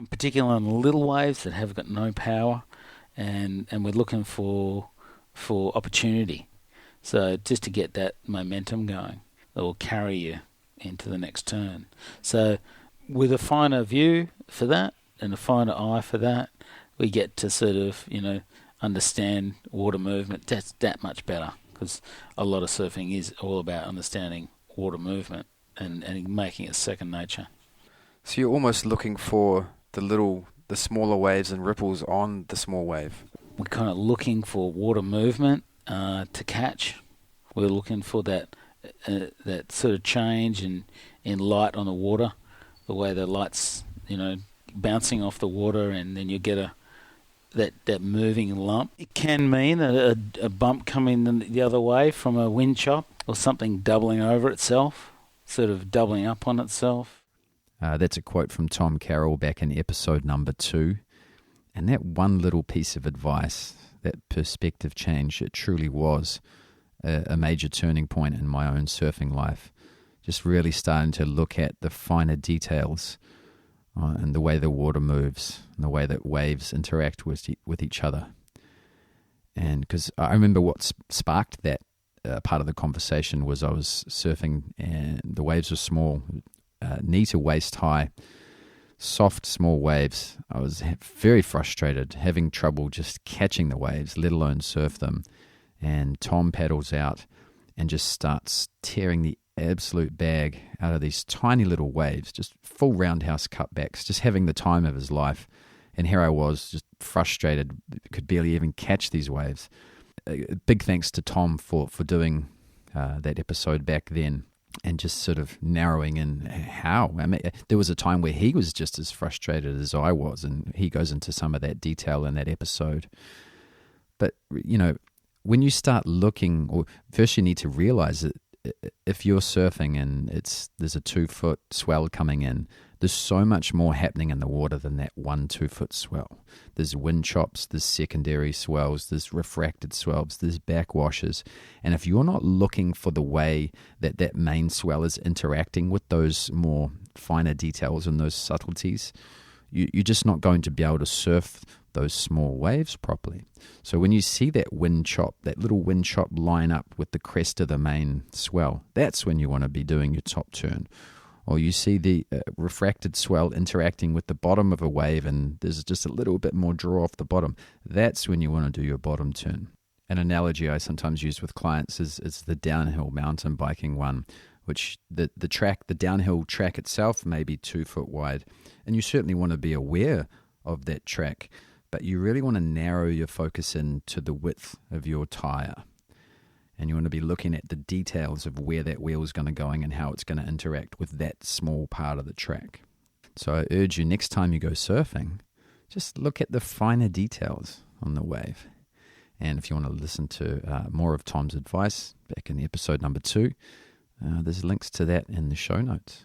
particularly on the little waves that have got no power, and we're looking for opportunity. So just to get that momentum going, that will carry you into the next turn. So with a finer view for that and a finer eye for that, we get to sort of, understand water movement. That's that much better, because a lot of surfing is all about understanding water movement and making it second nature. So you're almost looking for the smaller waves and ripples on the small wave. We're kind of looking for water movement to catch. We're looking for that sort of change in light on the water, the way the light's bouncing off the water, and then you get that moving lump. It can mean a bump coming the other way from a wind chop, or something doubling over itself, sort of doubling up on itself. That's a quote from Tom Carroll back in episode number 2. And that one little piece of advice, that perspective change, it truly was a major turning point in my own surfing life. Just really starting to look at the finer details and the way the water moves and the way that waves interact with each other. And because I remember what sparked that part of the conversation was I was surfing and the waves were small, knee to waist high, soft, small waves. I was very frustrated, having trouble just catching the waves, let alone surf them. And Tom paddles out and just starts tearing the absolute bag out of these tiny little waves, just full roundhouse cutbacks, just having the time of his life. And here I was, just frustrated, could barely even catch these waves. Big thanks to Tom for doing that episode back then, and just sort of narrowing in how. I mean, there was a time where he was just as frustrated as I was, and he goes into some of that detail in that episode. But, when you start looking, or first you need to realize that if you're surfing and there's a 2-foot swell coming in, there's so much more happening in the water than that 1-2-foot swell. There's wind chops, there's secondary swells, there's refracted swells, there's backwashes. And if you're not looking for the way that main swell is interacting with those more finer details and those subtleties, you're just not going to be able to surf those small waves properly. So when you see that wind chop, that little wind chop line up with the crest of the main swell, that's when you want to be doing your top turn. Or you see the refracted swell interacting with the bottom of a wave and there's just a little bit more draw off the bottom. That's when you want to do your bottom turn. An analogy I sometimes use with clients is the downhill mountain biking one, which the downhill track itself may be 2 foot wide. And you certainly want to be aware of that track, but you really want to narrow your focus in to the width of your tire. And you want to be looking at the details of where that wheel is going to go and how it's going to interact with that small part of the track. So I urge you, next time you go surfing, just look at the finer details on the wave. And if you want to listen to more of Tom's advice back in episode number 2, there's links to that in the show notes.